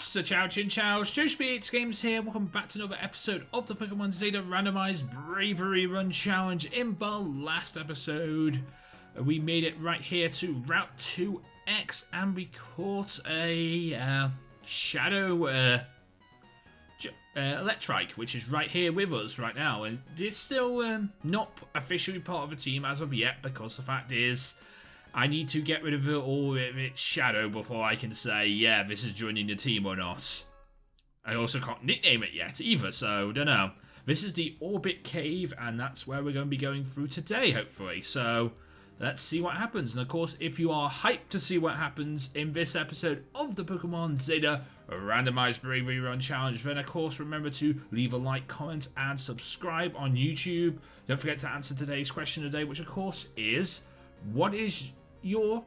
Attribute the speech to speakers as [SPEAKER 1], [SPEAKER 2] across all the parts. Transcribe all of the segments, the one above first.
[SPEAKER 1] What's a chow chin chow? Josh Games here. Welcome back to another episode of the Pokemon Zeta randomized Bravery Run challenge. In the last episode, we made it right here to Route 2X and we caught a Shadow Electrike, which is right here with us right now. And it's still not officially part of the team as of yet, because the fact is, I need to get rid of all of its shadow before I can say, yeah, this is joining the team or not. I also can't nickname it yet either, so don't know. This is the Orbit Cave, and that's where we're going to be going through today, hopefully. So let's see what happens. And of course, if you are hyped to see what happens in this episode of the Pokemon Zeta Randomized Bravery Run Challenge, then of course remember to leave a like, comment, and subscribe on YouTube. Don't forget to answer today's question today, which of course is, what was your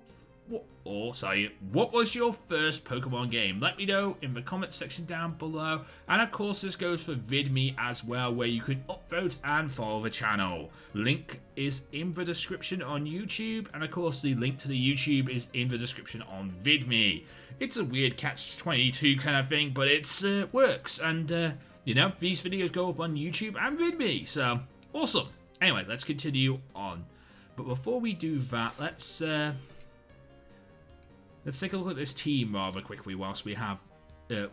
[SPEAKER 1] first Pokemon game? Let me know in the comments section down below. And of course this goes for VidMe as well, where you can upvote and follow the channel. Link is in the description on YouTube, and of course the link to the YouTube is in the description on VidMe. It's a weird catch-22 kind of thing, but it works, and you know, these videos go up on YouTube and VidMe, so awesome. Anyway, let's continue on. But before we do that, let's take a look at this team rather quickly whilst we have,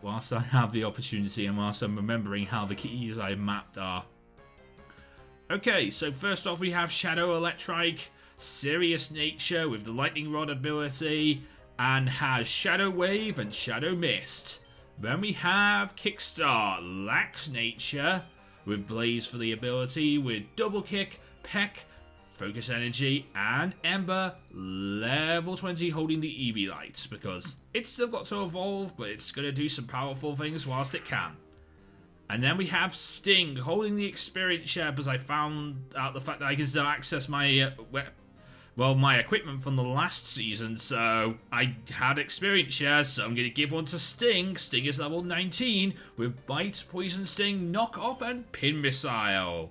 [SPEAKER 1] whilst I have the opportunity and whilst I'm remembering how the keys I mapped are. Okay, so first off we have Shadow Electrike, Serious Nature with the Lightning Rod ability, and has Shadow Wave and Shadow Mist. Then we have Kickstart, Lax Nature with Blaze for the ability, with Double Kick, Peck, Focus Energy, and Ember, level 20, holding the Eevee Lights, because it's still got to evolve, but it's going to do some powerful things whilst it can. And then we have Sting, holding the Experience Share, because I found out the fact that I can still access my, my equipment from the last season, so I had Experience Shares, so I'm going to give one to Sting. Sting is level 19, with Bite, Poison Sting, Knock Off, and Pin Missile,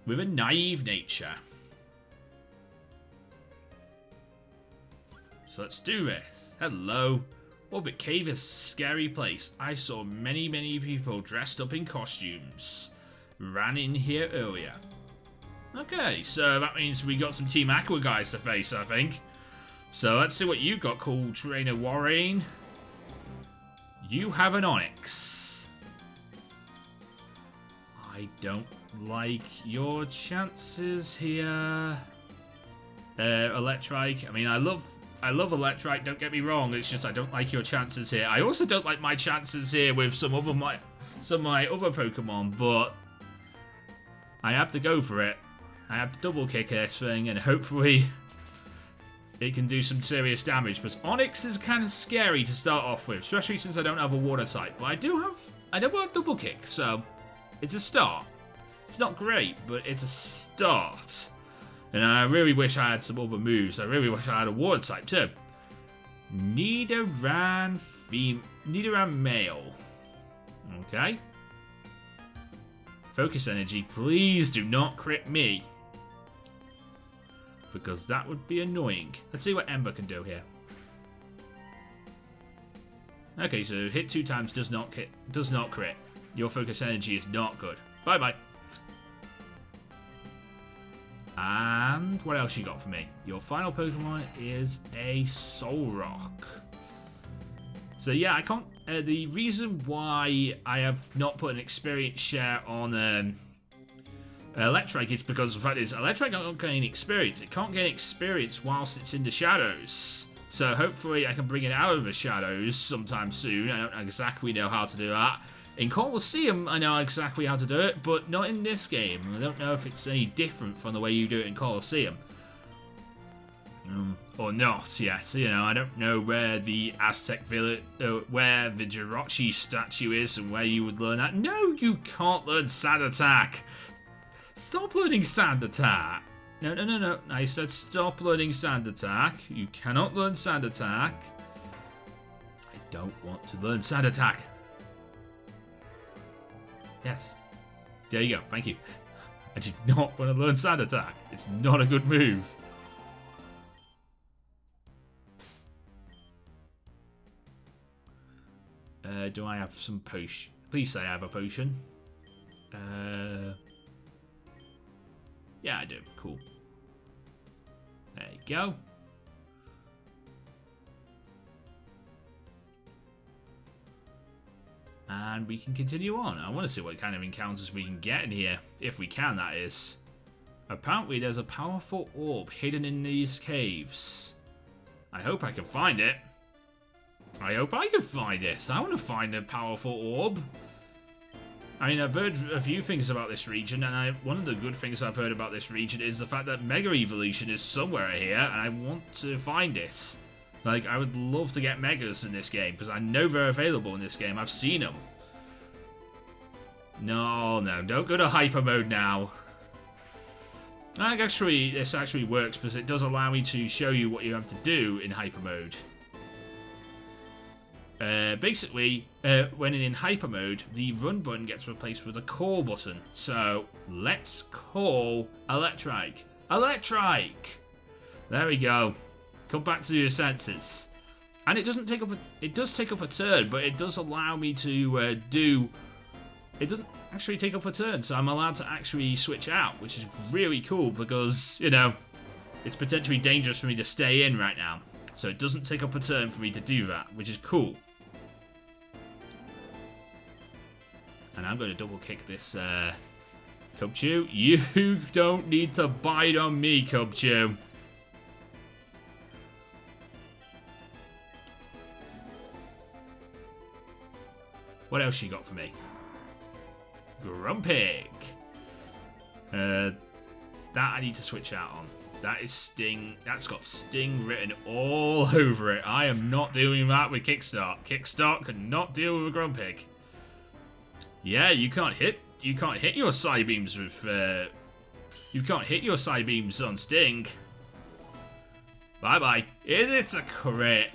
[SPEAKER 1] with a Naive Nature. So let's do this. Hello. Orbit Cave is a scary place. I saw many people dressed up in costumes. Ran in here earlier. Okay, so that means we got some Team Aqua guys to face, I think. So let's see what you got, cool Trainer Warren. You have an Onix. I don't like your chances here. Electrike. I mean, I love Electrike, don't get me wrong. It's just I don't like your chances here. I also don't like my chances here with some of my other Pokemon, but I have to go for it. I have to double kick this thing, and hopefully it can do some serious damage. But Onix is kind of scary to start off with, especially since I don't have a water type. But I do have double kick, so it's a start. It's not great, but it's a start. And I really wish I had some other moves. I really wish I had a water type too. Nidoran male. Okay. Focus Energy, please do not crit me, because that would be annoying. Let's see what Ember can do here. Okay, so hit 2 times does not crit. Your Focus Energy is not good. Bye-bye. And what else you got for me? Your final Pokemon is a Solrock. So yeah, I can't. The reason why I have not put an Experience Share on Electrike is because the fact is Electrike can't gain experience. It can't gain experience whilst it's in the shadows. So hopefully I can bring it out of the shadows sometime soon. I don't exactly know how to do that. In Colosseum, I know exactly how to do it, but not in this game. I don't know if it's any different from the way you do it in Colosseum. Or not yet. You know, I don't know where the Aztec village, where the Jirachi statue is and where you would learn that. No, you can't learn Sand Attack. Stop learning Sand Attack. No. I said stop learning Sand Attack. You cannot learn Sand Attack. I don't want to learn Sand Attack. Yes. There you go. Thank you. I do not want to learn Sand Attack. It's not a good move. Do I have some potion? Please say I have a potion. Yeah, I do. Cool. There you go. And we can continue on. I want to see what kind of encounters we can get in here. If we can, that is. Apparently, there's a powerful orb hidden in these caves. I hope I can find it. I hope I can find it. I want to find a powerful orb. I mean, I've heard a few things about this region, and one of the good things I've heard about this region is the fact that Mega Evolution is somewhere here, and I want to find it. Like, I would love to get Megas in this game, because I know they're available in this game. I've seen them. No, don't go to Hyper Mode now. Actually, this actually works, because it does allow me to show you what you have to do in Hyper Mode. Basically, when in Hyper Mode, the run button gets replaced with a call button. So, let's call Electrike. Electrike! There we go. Come back to your senses. And it doesn't take up it does take up a turn, but it does allow me to it doesn't actually take up a turn, so I'm allowed to actually switch out, which is really cool because, you know, it's potentially dangerous for me to stay in right now. So it doesn't take up a turn for me to do that, which is cool. And I'm going to double kick this Cubchoo. You don't need to bite on me, Cubchoo. What else you got for me? Grumpig. That I need to switch out on. That is Sting. That's got Sting written all over it. I am not doing that with Kickstart. Kickstart cannot deal with a Grumpig. Yeah, you can't hit your side beams with you can't hit your side beams on Sting. Bye bye. It's a crit.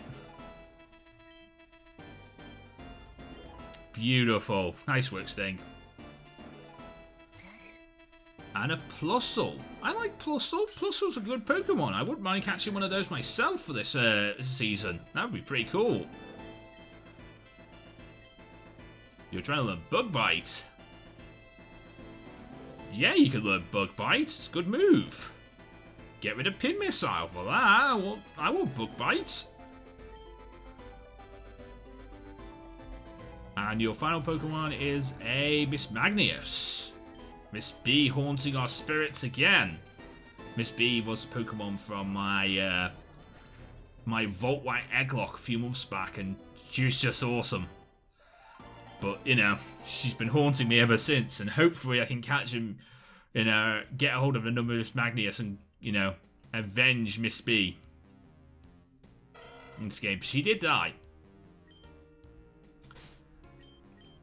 [SPEAKER 1] Beautiful. Nice work, Sting. And a Plusle. I like Plusle. Plusle's a good Pokemon. I wouldn't mind catching one of those myself for this season. That would be pretty cool. You're trying to learn Bug Bite. Yeah, you can learn Bug Bite. It's a good move. Get rid of Pin Missile for that. I want Bug Bite. And your final Pokemon is a Miss Magnius. Miss B haunting our spirits again. Miss B was a Pokemon from my my Volt White Egglock a few months back, and she was just awesome. But, you know, she's been haunting me ever since, and hopefully I can catch him, you know, get a hold of the number Miss Magnius and, you know, avenge Miss B in this game. She did die.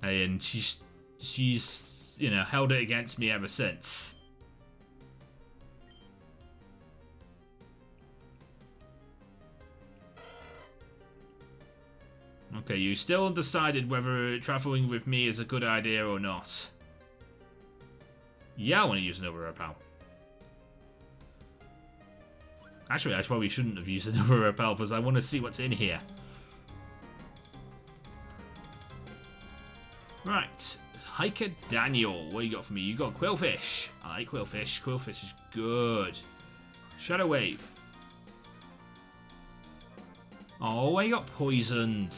[SPEAKER 1] And she's you know, held it against me ever since. Okay, you still undecided whether traveling with me is a good idea or not. Yeah, I want to use another repel. Actually, I probably shouldn't have used another repel because I want to see what's in here. Right, Hiker Daniel, what you got for me? You got Quillfish. I like Quillfish. Quillfish is good. Shadow Wave. Oh, I got poisoned.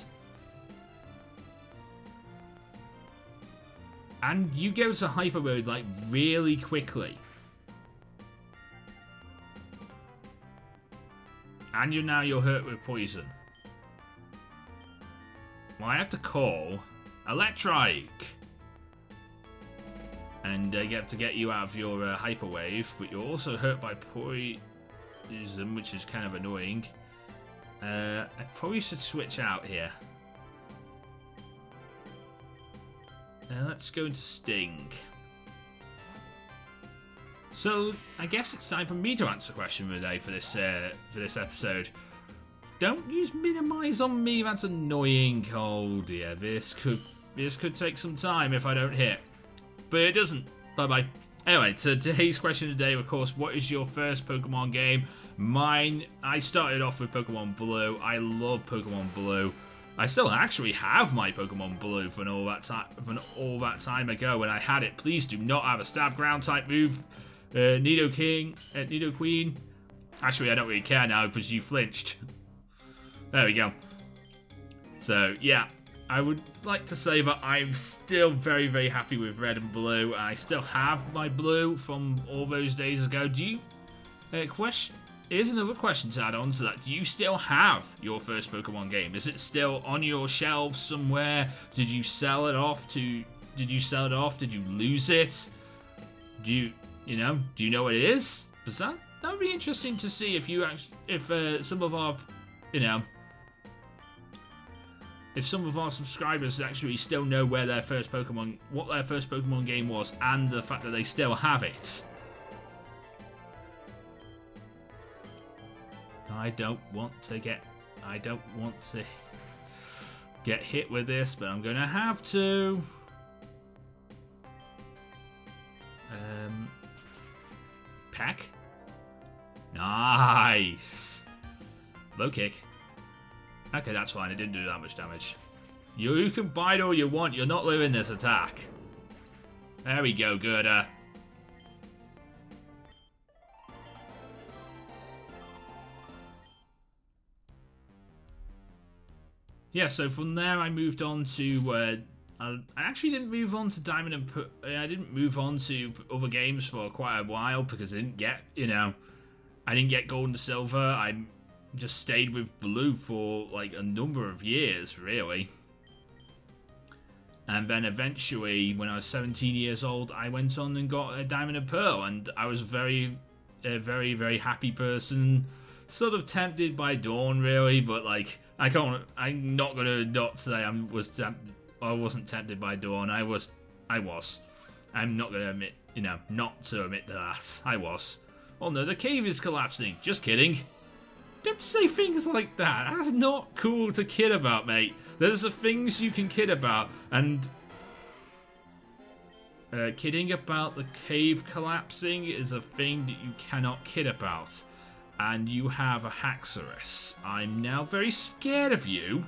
[SPEAKER 1] And you go to Hyper Mode, like, really quickly. And you're hurt with poison. Well, I have to call Electrike. And you have to get you out of your Hyper Wave, but you're also hurt by poison, which is kind of annoying. I probably should switch out here. Let's go into Sting. So, I guess it's time for me to answer a question of the day for this episode. Don't use minimize on me, that's annoying. Oh dear, this could take some time if I don't hit. But it doesn't. Bye-bye. Anyway, so today's question of the day, of course, what is your first Pokemon game? Mine, I started off with Pokemon Blue. I love Pokemon Blue. I still actually have my Pokemon Blue from all that time ago when I had it. Please do not have a stab ground type move. Nido Queen. Actually, I don't really care now because you flinched. There we go. So, yeah. I would like to say that I'm still very, very happy with Red and Blue. I still have my Blue from all those days ago. Do you... Here's another question to add on to that. Do you still have your first Pokemon game? Is it still on your shelf somewhere? Did you sell it off? Did you lose it? Do you know what it is? Because that would be interesting to see if some of our, if some of our subscribers actually still know what their first Pokemon game was, and the fact that they still have it. I don't want to get hit with this, but I'm gonna have to. Peck. Nice. Low kick. Okay, that's fine. It didn't do that much damage. You can bite all you want. You're not losing this attack. There we go, Gerda. Yeah, so from there I moved on to. I actually didn't move on to Diamond and I didn't move on to other games for quite a while because I didn't get, I didn't get Gold and Silver. I just stayed with Blue for like a number of years, really. And then eventually, when I was 17 years old, I went on and got a Diamond and Pearl, and I was a very, very happy person. Sort of tempted by Dawn, really, but like I'm not gonna not say I wasn't tempted by Dawn. I was. I'm not gonna admit, not to admit that. I was. Oh no, the cave is collapsing. Just kidding. Don't say things like that. That's not cool to kid about, mate. There's the things you can kid about, and kidding about the cave collapsing is a thing that you cannot kid about. And you have a Haxorus. I'm now very scared of you.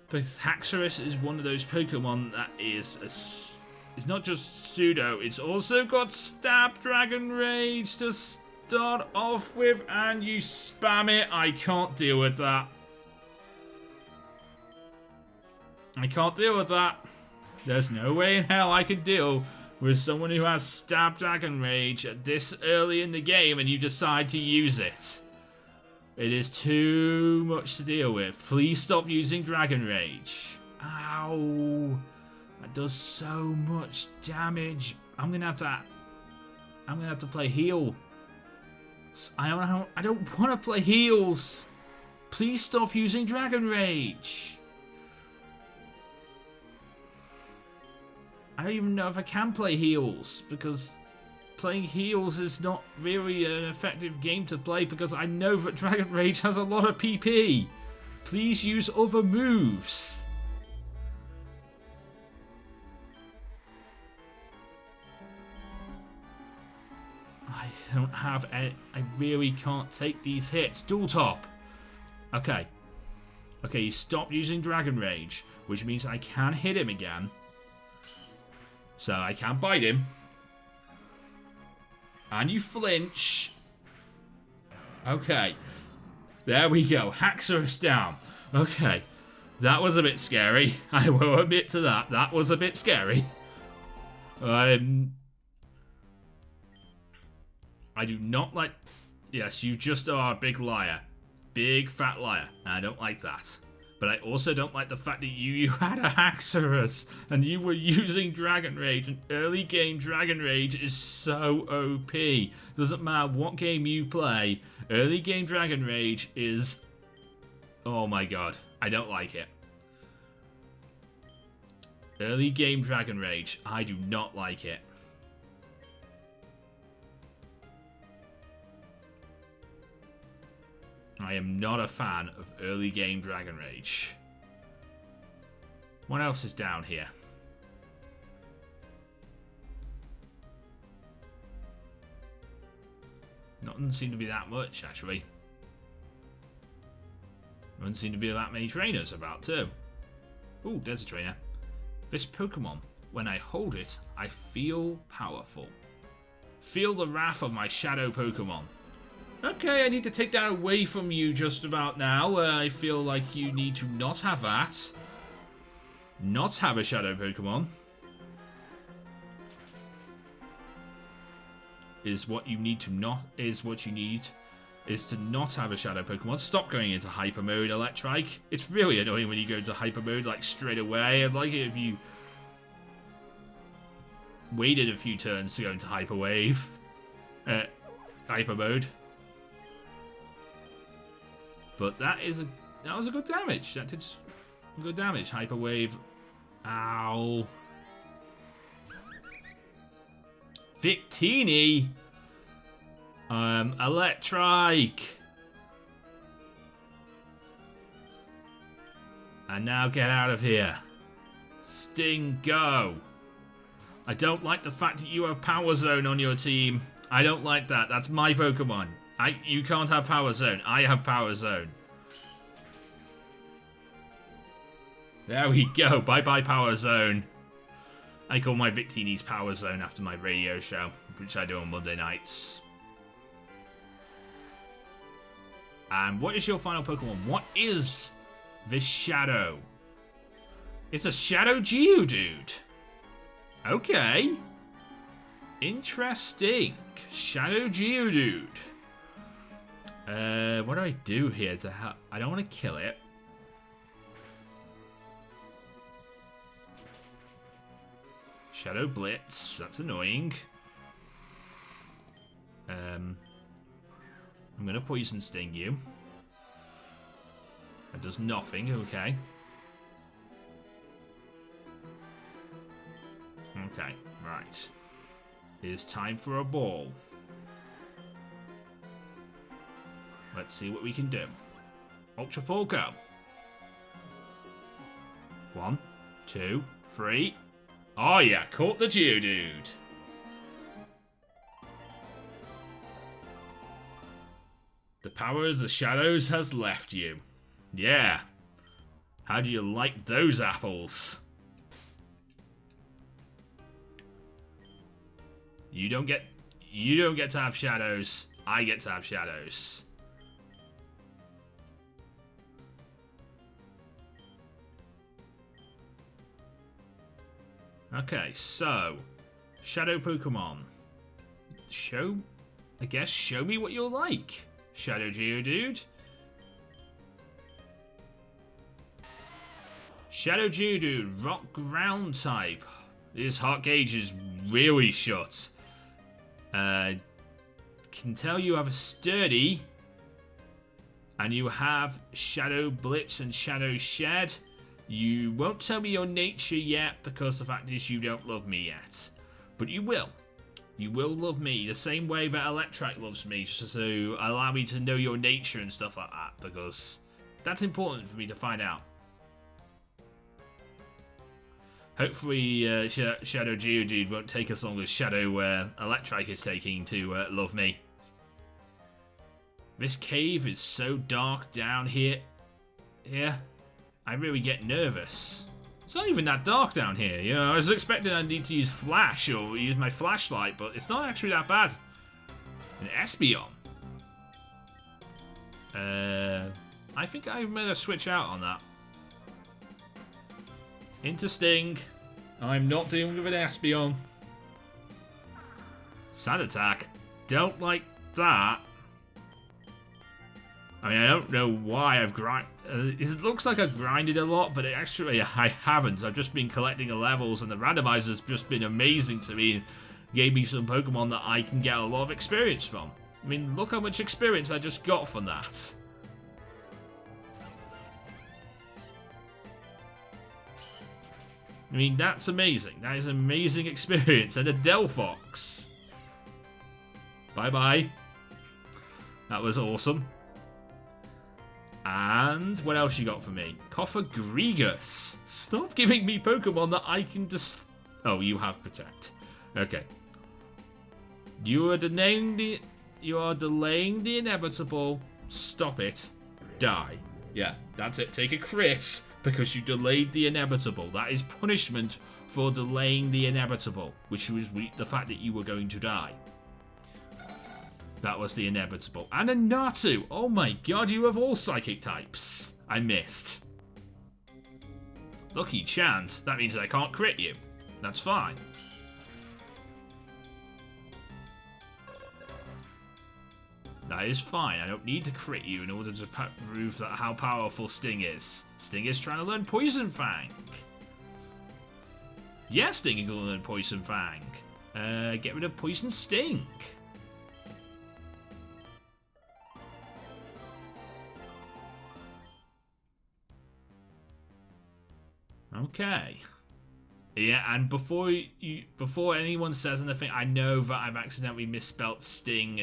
[SPEAKER 1] But Haxorus is one of those Pokemon that it's not just pseudo, it's also got Stab Dragon Rage to start off with, and you spam it. I can't deal with that. I can't deal with that. There's no way in hell I can deal with someone who has Stab Dragon Rage at this early in the game and you decide to use it. It is too much to deal with. Please stop using Dragon Rage. Ow. That does so much damage. I'm gonna have to play heal. I don't want to play heals. Please stop using Dragon Rage. I don't even know if I can play heals, because playing heals is not really an effective game to play, because I know that Dragon Rage has a lot of PP. Please use other moves. I don't have I really can't take these hits. Dual Top. Okay, he stopped using Dragon Rage, which means I can hit him again. So I can bite him. And you flinch. Okay. There we go. Haxorus down. Okay. That was a bit scary. I will admit to that. That was a bit scary. I do not like... Yes, you just are a big liar. Big fat liar. And I don't like that. But I also don't like the fact that you had a Haxorus and you were using Dragon Rage, and early game Dragon Rage is so OP. Doesn't matter what game you play, early game Dragon Rage is... Oh my god, I don't like it. Early game Dragon Rage, I do not like it. I am not a fan of early game Dragon Rage. What else is down here? Doesn't seem to be that much, actually. Doesn't seem to be that many trainers about too. Ooh, there's a trainer. This Pokemon, when I hold it, I feel powerful. Feel the wrath of my shadow Pokemon. Okay, I need to take that away from you just about now. I feel like you need to not have that. Not have a shadow Pokemon. Is what you need to not is to not have a shadow Pokemon. Stop going into hyper mode, Electrike. It's really annoying when you go into hyper mode like straight away. I'd like it if you waited a few turns to go into hyper wave. Hyper mode. But that was a good damage. That did good damage. Hyper wave. Ow. Victini. Electrike. And now get out of here. Sting, go. I don't like the fact that you have Power Zone on your team. I don't like that. That's my Pokemon. You can't have Power Zone. I have Power Zone. There we go. Bye-bye Power Zone. I call my Victini's Power Zone after my radio show, which I do on Monday nights. And what is your final Pokemon? What is this Shadow? It's a Shadow Geodude. Okay. Interesting. Shadow Geodude. What do I do here to help? I don't want to kill it. Shadow Blitz. That's annoying. I'm gonna Poison Sting you. That does nothing. Okay. Okay. Right. It is time for a ball. Let's see what we can do. Ultra Ball, go. 1, 2, 3. Oh yeah, caught the Geodude. The power of the shadows has left you. Yeah. How do you like those apples? You don't get to have shadows. I get to have shadows. Okay, so Shadow Pokemon. Show me what you're like, Shadow Geodude. Shadow Geodude, Rock Ground type. His heart gauge is really shut. Can tell you have a sturdy, and you have Shadow Blitz and Shadow Shed. You won't tell me your nature yet because the fact is you don't love me yet. But you will. You will love me the same way that Electrike loves me, to allow me to know your nature and stuff like that, because that's important for me to find out. Hopefully Shadow Geodude won't take as long as Shadow Electrike is taking to love me. This cave is so dark down here. I really get nervous. It's not even that dark down here, you know. I was expecting I'd need to use flash or use my flashlight, but it's not actually that bad. An Espeon. I think I'm gonna switch out on that. Into Sting. I'm not dealing with an Espeon. Sand Attack. Don't like that. I mean, I don't know why I've it looks like I've grinded a lot, but I haven't. I've just been collecting the levels, and the randomizer's just been amazing to me. Gave me some Pokemon that I can get a lot of experience from. I mean, look how much experience I just got from that. I mean, that's amazing. That is amazing experience. And a Delphox. Bye-bye. That was awesome. And what else you got for me? Cofagrigus. Stop giving me Pokemon that I can just... Oh, you have Protect. Okay. You are delaying the inevitable. Stop it. Die. Yeah, that's it. Take a crit because you delayed the inevitable. That is punishment for delaying the inevitable, which was the fact that you were going to die. That was the inevitable. And a Natu! Oh my god, you have all psychic types. I missed. Lucky chance. That means I can't crit you. That's fine. That is fine. I don't need to crit you in order to prove that how powerful Sting is. Sting is trying to learn Poison Fang. Yes, Sting can learn Poison Fang. Get rid of Poison Sting. Okay. Yeah, and before anyone says anything, I know that I've accidentally misspelt Sting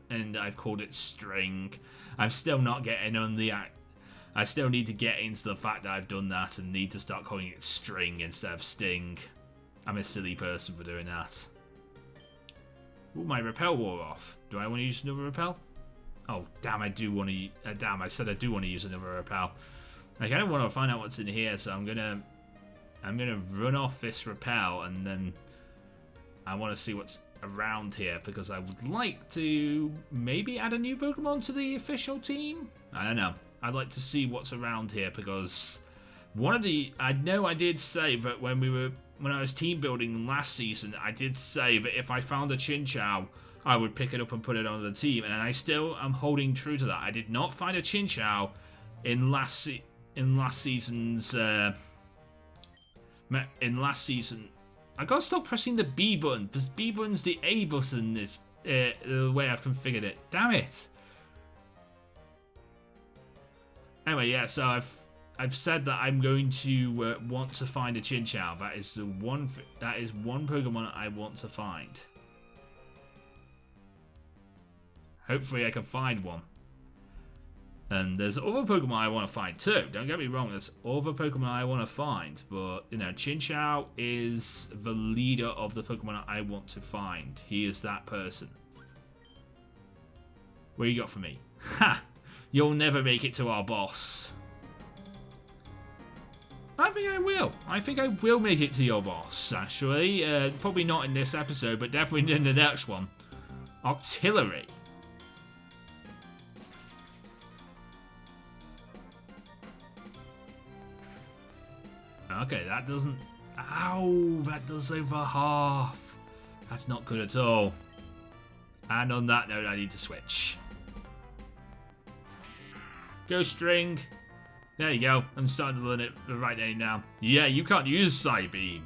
[SPEAKER 1] and I've called it String. I'm still not getting on the I still need to get into the fact that I've done that and need to start calling it String instead of Sting. I'm a silly person for doing that. Ooh, my repel wore off. Do I want to use another repel? Oh, damn, I do want to... damn, I said I do want to use another repel. I kind of want to find out what's in here, so I'm gonna run off this repel, and then I want to see what's around here, because I would like to maybe add a new Pokemon to the official team? I don't know. I'd like to see what's around here, because I know I did say that when I was team building last season, I did say that if I found a Chinchou, I would pick it up and put it on the team, and I still am holding true to that. I did not find a Chinchou in last season's... in last season, I gotta stop pressing the B button, because B button's the A button is the way I've configured it. Damn it! Anyway, yeah, so I've said that I'm going to want to find a Chinchou. That is one Pokemon I want to find. Hopefully I can find one. And there's other Pokemon I want to find too. Don't get me wrong, there's other Pokemon I want to find. But, you know, Chinchou is the leader of the Pokemon I want to find. He is that person. What you got for me? Ha! You'll never make it to our boss. I think I will. I think I will make it to your boss, actually. Probably not in this episode, but definitely in the next one. Octillery. Okay, that doesn't... Ow! That does over half. That's not good at all. And on that note, I need to switch. Go String. There you go. I'm starting to learn it the right name now. Yeah, you can't use Psybeam.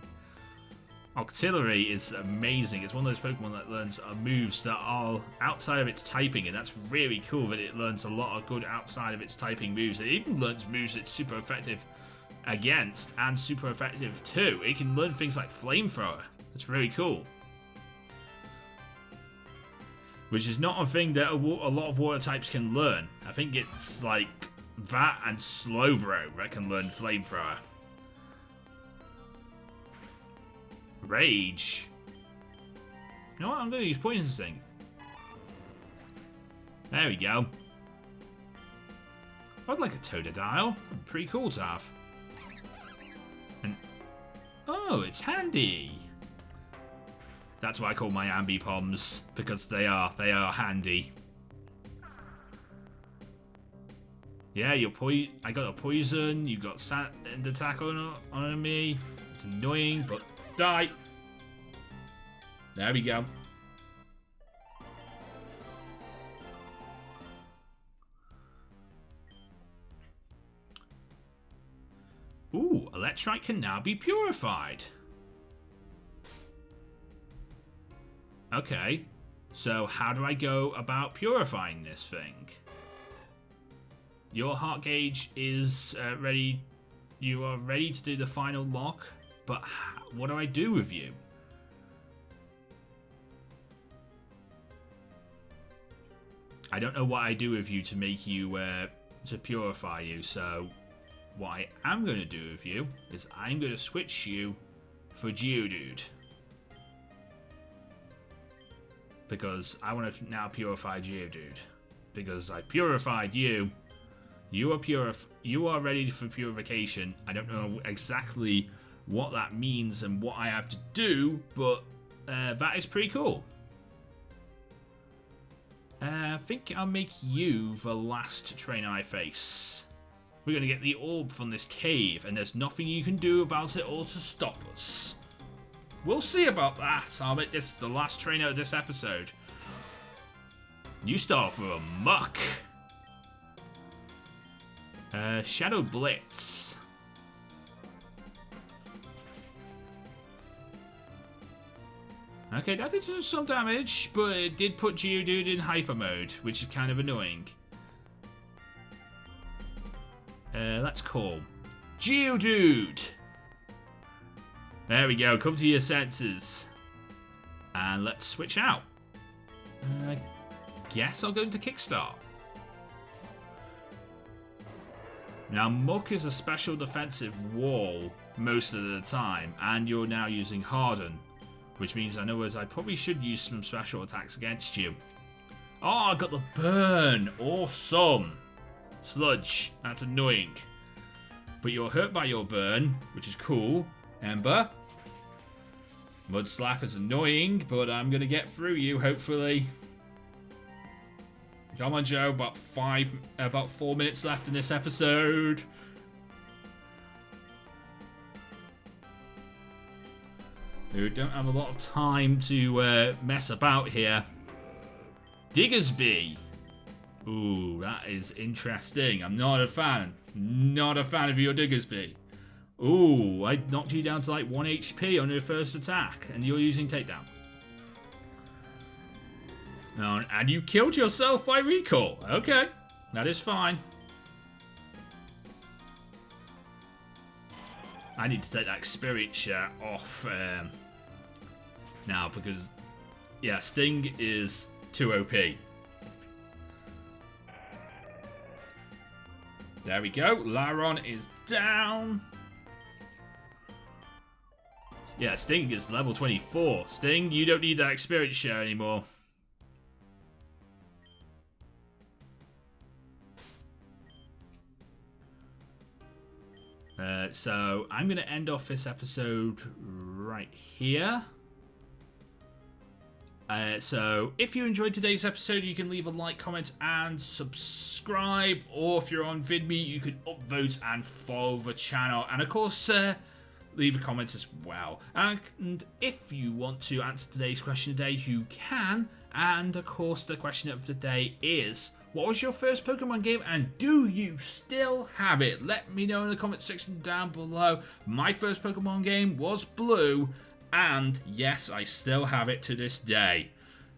[SPEAKER 1] Octillery is amazing. It's one of those Pokemon that learns moves that are outside of its typing, and that's really cool that it learns a lot of good outside of its typing moves. It even learns moves that's super effective against and super effective too. It can learn things like Flamethrower. That's really cool. Which is not a thing that a lot of water types can learn. I think it's like that and Slowbro that can learn Flamethrower. Rage. You know what? I'm going to use Poison Sting. There we go. I'd like a Totodile. Pretty cool to have. And oh, it's handy. That's why I call my Ambipoms, because they are handy. Yeah, I got a poison. You got sand attack on me. It's annoying, but die. There we go. Ooh, Electrite can now be purified. Okay, so how do I go about purifying this thing? Your heart gauge is ready. You are ready to do the final lock, but what do I do with you? I don't know what I do with you to make you, to purify you, so what I am going to do with you is I'm going to switch you for Geodude. Because I want to now purify Geodude. Because I purified you, You are ready for purification. I don't know exactly what that means and what I have to do, but that is pretty cool. I think I'll make you the last trainer I face. We're going to get the orb from this cave, and there's nothing you can do about it or to stop us. We'll see about that. I'll make this the last trainer of this episode. You start for a muck. Shadow Blitz. Okay, that did do some damage, but it did put Geodude in hyper mode, which is kind of annoying. Let's call Geodude. There we go. Come to your senses, and let's switch out. I guess I'll go into Kickstart. Now, Muck is a special defensive wall most of the time, and you're now using Harden, which means I know as I probably should use some special attacks against you. Oh, I got the burn. Awesome. Sludge. That's annoying. But you're hurt by your burn, which is cool. Ember. Mud Slap is annoying, but I'm going to get through you, hopefully. Come on, Joe. About 4 minutes left in this episode. We don't have a lot of time to mess about here. Diggersby. Ooh, that is interesting. I'm not a fan. Not a fan of your Diggersby. Ooh, I knocked you down to like 1 HP on your first attack, and you're using takedown. And you killed yourself by recall. Okay, that is fine. I need to take that experience share off now because, yeah, Sting is too OP. There we go. Laron is down. Yeah, Sting is level 24. Sting, you don't need that experience share anymore. So I'm going to end off this episode right here. So if you enjoyed today's episode, you can leave a like, comment, and subscribe. Or if you're on VidMe, you can upvote and follow the channel. And of course, leave a comment as well. And if you want to answer today's question today, you can. And of course, the question of the day is, what was your first Pokemon game, and do you still have it? Let me know in the comment section down below. My first Pokemon game was Blue, and yes, I still have it to this day.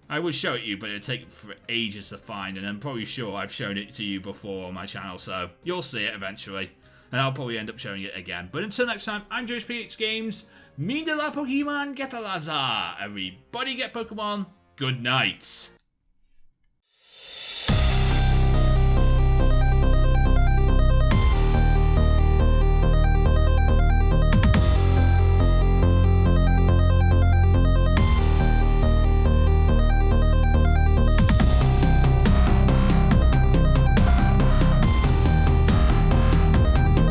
[SPEAKER 1] I would show it to you, but it'd take for ages to find, and I'm probably sure I've shown it to you before on my channel, so you'll see it eventually. And I'll probably end up showing it again. But until next time, I'm JoeSPH Games. Min de la Pokemon, get a Lazar. Everybody get Pokemon. Good night.